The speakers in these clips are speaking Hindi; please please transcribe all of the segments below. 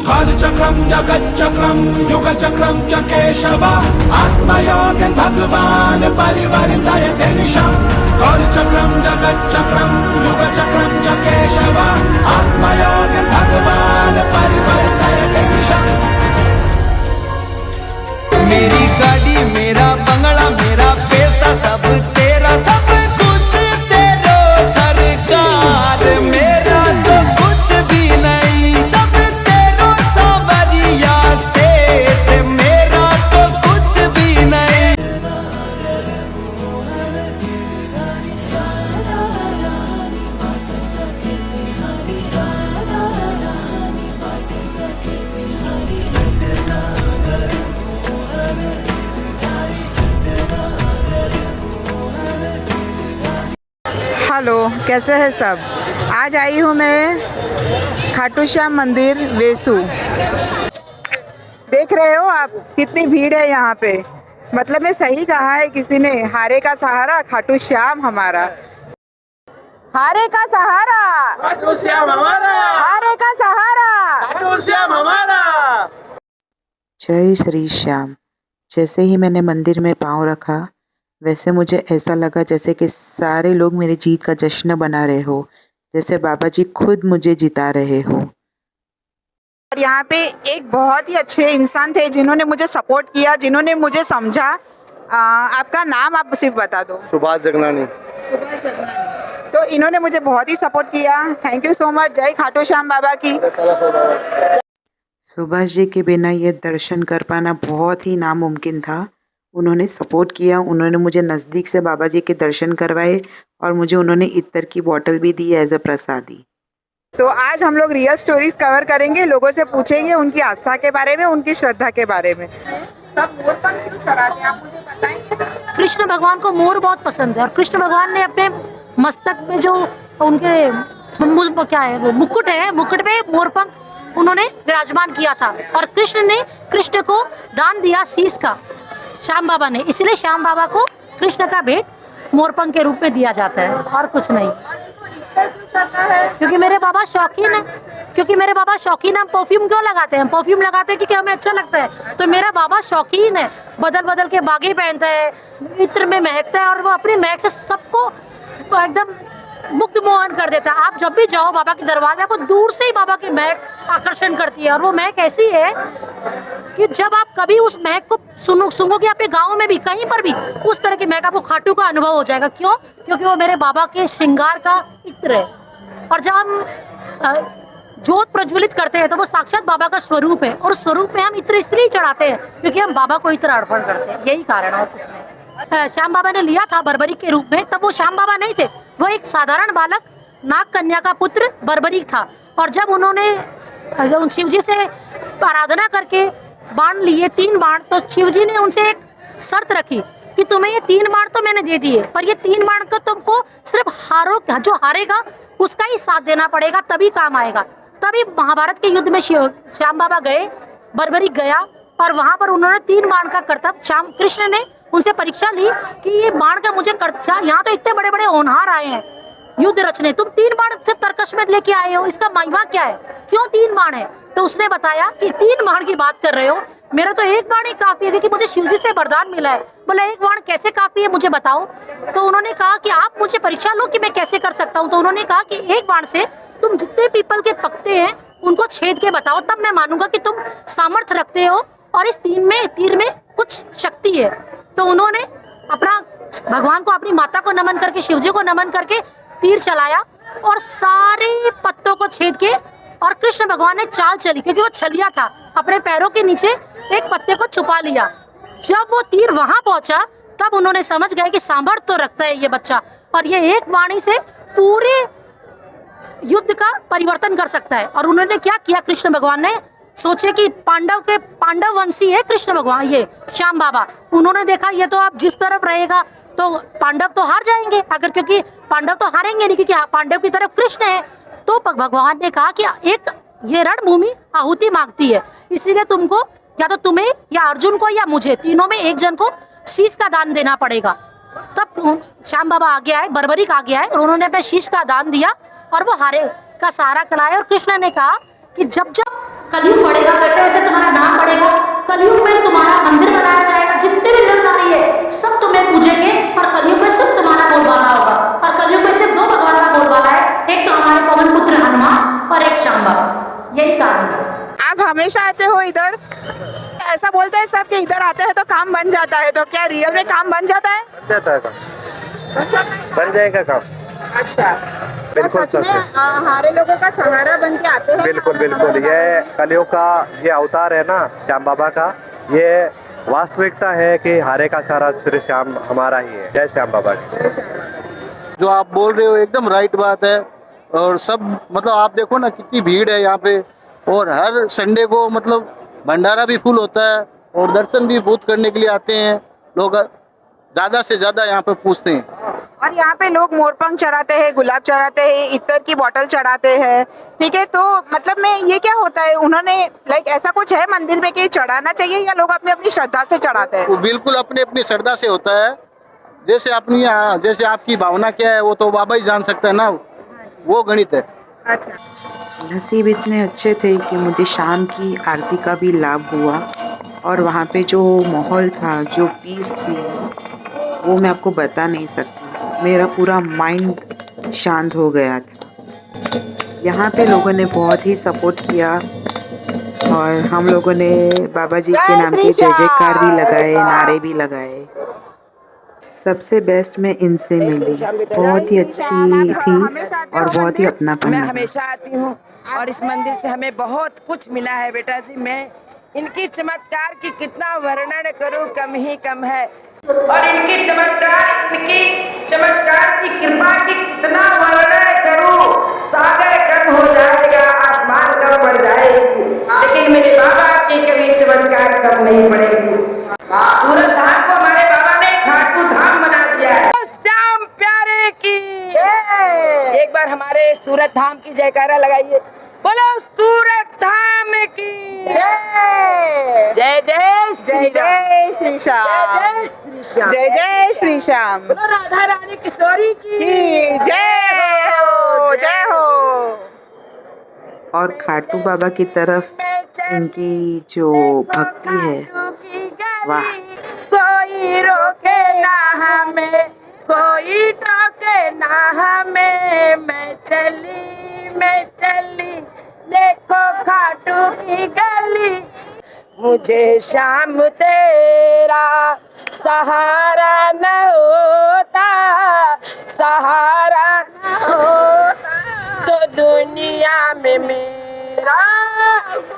कालचक्रं जगच्चक्रं युगचक्रं च केशव आत्मयोगं भगवान् परिवर्तयते निशम् कालचक्रं जगच्चक्रं युगचक्रं च केशव आत्मयोगं भगवान् परिवर्तयते निशम्। मेरी गाड़ी मेरा बंगला मेरा पैसा सब तेरा सब कुछ तेरा सरकार मेरा तो कुछ भी नहीं सब तेरा सावरिया से मेरा तो कुछ भी नहीं। हेलो, कैसे हैं सब। आज आई हूँ मैं खाटू श्याम मंदिर वेसू। देख रहे हो आप कितनी भीड़ है यहाँ पे। मतलब में सही कहा है किसी ने, हारे का सहारा खाटू श्याम हमारा। हारे का सहारा खाटू श्याम हमारा, हारे का सहारा खाटू श्याम हमारा। जय श्री श्याम। जैसे ही मैंने मंदिर में पाँव रखा वैसे मुझे ऐसा लगा जैसे कि सारे लोग मेरी जीत का जश्न बना रहे हो, जैसे बाबा जी खुद मुझे जिता रहे हो। और यहाँ पे एक बहुत ही अच्छे इंसान थे जिन्होंने मुझे सपोर्ट किया, जिन्होंने मुझे समझा। आपका नाम आप सिर्फ बता दो। सुभाष जगनानी। तो इन्होंने मुझे बहुत ही सपोर्ट किया। Thank you so much. जय खाटू श्याम बाबा की। सुभाष जी के बिना ये दर्शन कर पाना बहुत ही नामुमकिन था। उन्होंने सपोर्ट किया, उन्होंने मुझे नज़दीक से बाबा जी के दर्शन करवाए और मुझे उन्होंने इत्तर की बोतल भी दी एज अ प्रसादी। तो आज हम लोग रियल स्टोरीज कवर करेंगे, लोगों से पूछेंगे उनकी आस्था के बारे में, उनकी श्रद्धा के बारे में। सब मोर पंख क्यों चढ़ाते हैं आप मुझे बताएंगे। कृष्ण भगवान को मोर बहुत पसंद है और कृष्ण भगवान ने अपने मस्तक में जो उनके क्या है वो मुकुट है, मुकुट पे मोर पंख उन्होंने विराजमान किया था और कृष्ण ने कृष्ण को दान दिया शीश का, श्याम बाबा ने। इसलिए श्याम बाबा को कृष्ण का भेंट मोरपंख के रूप में दिया जाता है और कुछ नहीं। क्योंकि मेरे बाबा शौकीन है, क्योंकि मेरे बाबा शौकीन है। हम परफ्यूम क्यों लगाते हैं? हम परफ्यूम लगाते हैं क्योंकि हमें अच्छा लगता है। तो मेरा बाबा शौकीन है, बदल बदल के बागे पहनता है, इत्र में महकता है और वो अपनी महक से सबको एकदम मुग्ध मोहन कर देता है। आप जब भी जाओ बाबा के दरबार में, आपको दूर से ही बाबा की महक आकर्षण करती है। और वो महक ऐसी है कि जब आप कभी उस महक को सुनोगे अपने गाँव में भी कहीं पर भी, उस तरह की महक आपको खाटू का अनुभव हो जाएगा। क्यों? क्योंकि वो मेरे बाबा के श्रृंगार का इत्र है। और जब हम जोत प्रज्वलित करते हैं तो वो साक्षात बाबा का स्वरूप है और स्वरूप में हम इत्र इसलिए चढ़ाते हैं क्योंकि हम बाबा को इत्र अर्पण करते हैं। यही कारण है और कुछ नहीं। श्याम बाबा ने लिया था बर्बरीक के रूप में, तब वो श्याम बाबा नहीं थे, वो एक साधारण बालक नाग कन्या का पुत्र बर्बरीक था। और जब उन्होंने शिव जी से आराधना करके बाण लिए 3 बाण, तो शिव जी ने उनसे एक शर्त रखी कि तुम्हें ये 3 बाण तो मैंने दे दिए, पर ये 3 बाण को तुमको सिर्फ जो हारेगा उसका ही साथ देना पड़ेगा, तभी काम आएगा। तभी महाभारत के युद्ध में श्याम बाबा गए, बर्बरीक गया और वहां पर उन्होंने 3 बाण का करतब, श्याम कृष्ण ने उनसे परीक्षा ली कि ये बाण का मुझे कर्तव्य, यहाँ तो इतने बड़े बड़े होनहार आए हैं युद्ध रचने, तुम 3 बाण सिर्फ तर्कश में लेके आए हो, इसका महिमा क्या है, क्यों 3 बाण है? तो उसने बताया कि 3 बाण की बात कर रहे हो, मेरा तो 1 बाण ही काफी है क्योंकि मुझे शिव जी से वरदान मिला है। बोला 1 बाण कैसे काफी है मुझे बताओ। तो उन्होंने कहा कि आप मुझे परीक्षा लो कि मैं कैसे कर सकता हूँ। तो उन्होंने कहा कि 1 बाण से तुम जितने पीपल के पत्ते हैं उनको छेद के बताओ, तब मैं मानूंगा कि तुम सामर्थ्य रखते हो और इस तीर में कुछ शक्ति है। तो उन्होंने अपना भगवान को, अपनी माता को नमन करके, शिव जी को नमन करके तीर चलाया और सारे पत्तों को छेद के, और कृष्ण भगवान ने चाल चली क्योंकि वो छलिया था, अपने पैरों के नीचे एक पत्ते को छुपा लिया। जब वो तीर वहां पहुंचा तब उन्होंने समझ गए कि सामर्थ्य तो रखता है ये बच्चा और ये 1 वाणी से पूरे युद्ध का परिवर्तन कर सकता है। और उन्होंने क्या किया, कृष्ण भगवान ने सोचे कि पांडव वंशी है कृष्ण भगवान, ये श्याम बाबा। उन्होंने देखा ये तो अब जिस तरफ रहेगा तो पांडव तो हार जाएंगे, अगर क्योंकि पांडव तो हारेंगे नहीं क्योंकि पांडव की तरफ कृष्ण है। तो भगवान ने कहा कि एक ये रणभूमि आहुति मांगती है, इसीलिए तुमको या तो तुम्हें या अर्जुन को या मुझे, तीनों में एक जन को शीश का दान देना पड़ेगा। तब श्याम बाबा आगे आए, बर्बरीक आगे आए और उन्होंने अपने शीश का दान दिया और वो हारे का सहारा कराया। और कृष्ण ने कहा कि जब जब कलयुग बढ़ेगा वैसे वैसे तुम्हारा नाम बढ़ेगा। कलयुग में तुम्हारा मंदिर बनाया जाएगा, जितने भी नर नारी है सब तुम्हें पूजेंगे और कलयुग में सिर्फ तुम्हारा बोलबाला होगा। और कलयुग में सिर्फ दो भगवान का बोलबाला है, एक तो हमारे पवन पुत्र हनुमान और एक श्याम बाबा। यही कहानी है। आप हमेशा आते हो इधर? ऐसा बोलते हैं सब कि इधर आते हैं तो काम बन जाता है, तो क्या रियल में काम बन जाता है? बन जाता है काम, बन जाएगा काम। अच्छा, बिल्कुल सच में हमारे लोगों का सहारा बन के आते हैं। बिल्कुल बिल्कुल, ये कलयुग का ये अवतार है ना श्याम बाबा का, ये वास्तविकता है कि हारे का सारा श्री श्याम हमारा ही है। जय श्याम बाबा की। जो आप बोल रहे हो एकदम राइट बात है। और सब मतलब आप देखो ना कितनी भीड़ है यहाँ पे, और हर संडे को मतलब भंडारा भी फुल होता है और दर्शन भी बहुत करने के लिए आते हैं लोग, ज़्यादा से ज़्यादा यहाँ पे पूछते हैं। और यहाँ पे लोग मोरपंख चढ़ाते हैं, गुलाब चढ़ाते हैं, इत्तर की बोतल चढ़ाते हैं, ठीक है। तो मतलब में ये क्या होता है, उन्होंने लाइक ऐसा कुछ है मंदिर में कि चढ़ाना चाहिए या लोग अपनी अपनी श्रद्धा से चढ़ाते हैं? वो बिल्कुल अपनी अपनी श्रद्धा से होता है। जैसे अपनी जैसे आपकी भावना क्या है वो तो बाबा ही जान सकता है ना, वो गणित है। अच्छा, नसीब इतने अच्छे थे कि मुझे शाम की आरती का भी लाभ हुआ, और वहाँ पे जो माहौल था, जो पीस थी, वो मैं आपको बता नहीं सकती। मेरा पूरा माइंड शांत हो गया था। यहाँ पे लोगों ने बहुत ही सपोर्ट किया और हम लोगों ने बाबा जी के नाम के जय जयकार भी लगाए, नारे भी लगाए। सबसे बेस्ट मैं इनसे मिली, बहुत ही अच्छी थी और बहुत ही अपनापन मैं लगा। हमेशा आती हूँ और इस मंदिर से हमें बहुत कुछ मिला है बेटा जी। मैं इनकी चमत्कार की कितना वर्णन करूँ, कम ही कम है। और इनकी चमत्कार की कृपा की कितना वर्णन करूँ, सागर कम हो जाएगा, आसमान कम पड़ जाएगी, लेकिन मेरे बाबा की कभी चमत्कार कम नहीं पड़ेगी। सूरत धाम को हमारे बाबा ने खाटू धाम बना दिया है। श्याम प्यारे की एक बार हमारे सूरत धाम की जयकारा लगाइए। बोलो सूरत धाम की जय जय जय जय श्री श्याम, जय श्री श्याम, जय जय श्री श्याम, बोलो राधा रानी किशोरी की जय हो, जय हो। और खाटू बाबा की तरफ इनकी जो भक्ति है, वाह। कोई रोके ना हमें, कोई टोके ना हमें, मैं चली देखो खाटू की गली। मुझे शाम तेरा सहारा न होता, सहारा न होता तो दुनिया में मेरा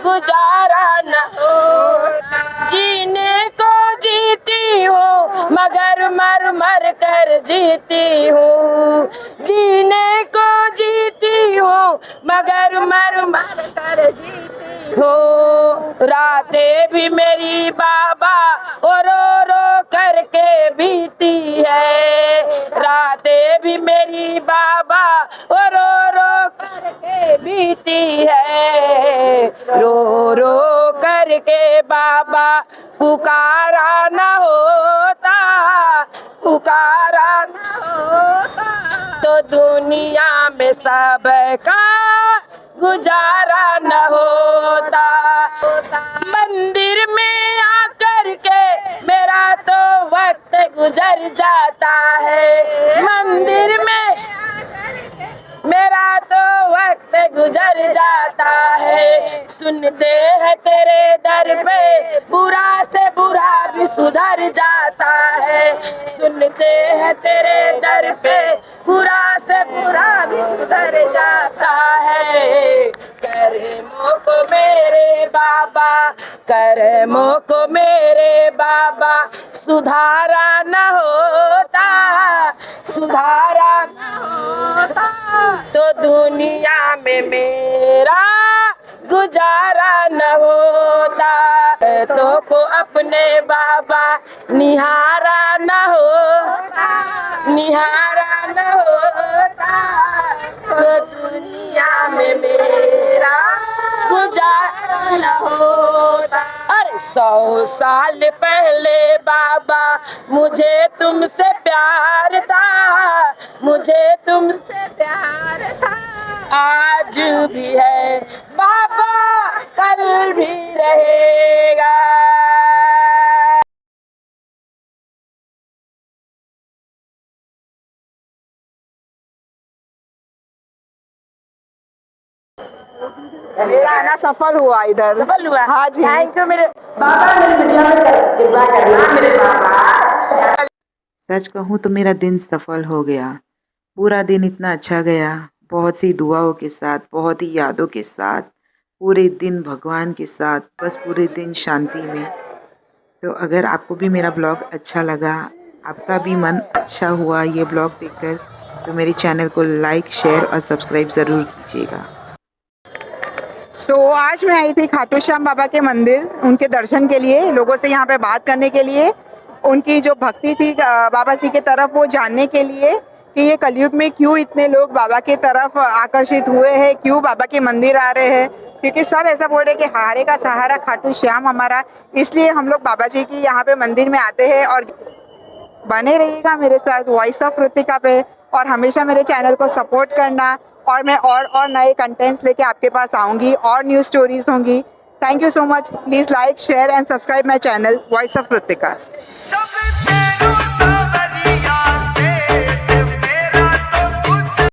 गुजारा न होता। जीने को जीती हूँ मगर मर मर कर जीती हूँ, जीने को जीती हूँ मगर मर मर कर जीती हूँ। रातें भी मेरी बाबा रो रो करके बीती है, रातें भी मेरी बाबा रो रो करके बीती है। रो रो करके बाबा पुकारा न होता, पुकारा न होता तो दुनिया में सबका गुजारा न होता। मंदिर में आकर के मेरा तो वक्त गुजर जाता है, मंदिर में मेरा तो वक्त गुजर जाता है। सुनते हैं तेरे दर पे बुरा से बुरा भी सुधर जाता है, सुनते हैं तेरे दर पे बुरा से बुरा भी सुधर जाता है। कर्मों को मेरे बाबा, कर्मों को मेरे बाबा सुधारा न होता, सुधारा न होता तो दुनिया में मेरा गुजारा न होता। तो को अपने बाबा निहारा न होता, निहारा न होता तो दुनिया में मेरा गुजारा न होता। अरे 100 साल पहले बाबा मुझे तुमसे प्यार था, मुझे तुमसे प्यार था, आज भी है बाबा कल आना सफल हुआ इधर। सफल हुआ। हाँ जी। थैंक यू मेरे बाबा, मेरे बिटिया पे कृपा करना मेरे बाबा। सच कहूँ तो मेरा दिन सफल हो गया। पूरा दिन इतना अच्छा गया, बहुत सी दुआओं के साथ, बहुत ही यादों के साथ, पूरे दिन भगवान के साथ, बस पूरे दिन शांति में। तो अगर आपको भी मेरा ब्लॉग अच्छा लगा, आपका भी मन अच्छा हुआ ये ब्लॉग देखकर, तो मेरे चैनल को लाइक, शेयर और सब्सक्राइब ज़रूर कीजिएगा। आज मैं आई थी खाटू श्याम बाबा के मंदिर उनके दर्शन के लिए, लोगों से यहाँ पे बात करने के लिए, उनकी जो भक्ति थी बाबा जी के तरफ वो जानने के लिए कि ये कलयुग में क्यों इतने लोग बाबा की तरफ आकर्षित हुए हैं, क्यों बाबा के मंदिर आ रहे हैं। क्योंकि सब ऐसा बोल रहे हैं कि हारे का सहारा खाटू श्याम हमारा, इसलिए हम लोग बाबा जी की यहाँ पे मंदिर में आते हैं। और बने रहिएगा मेरे साथ वॉइस ऑफ ऋतिका पे, और हमेशा मेरे चैनल को सपोर्ट करना, और मैं और नए कंटेंट्स लेके आपके पास आऊँगी, और न्यू स्टोरीज होंगी। Thank you so much. Please like, share and subscribe my channel voice of Ritika.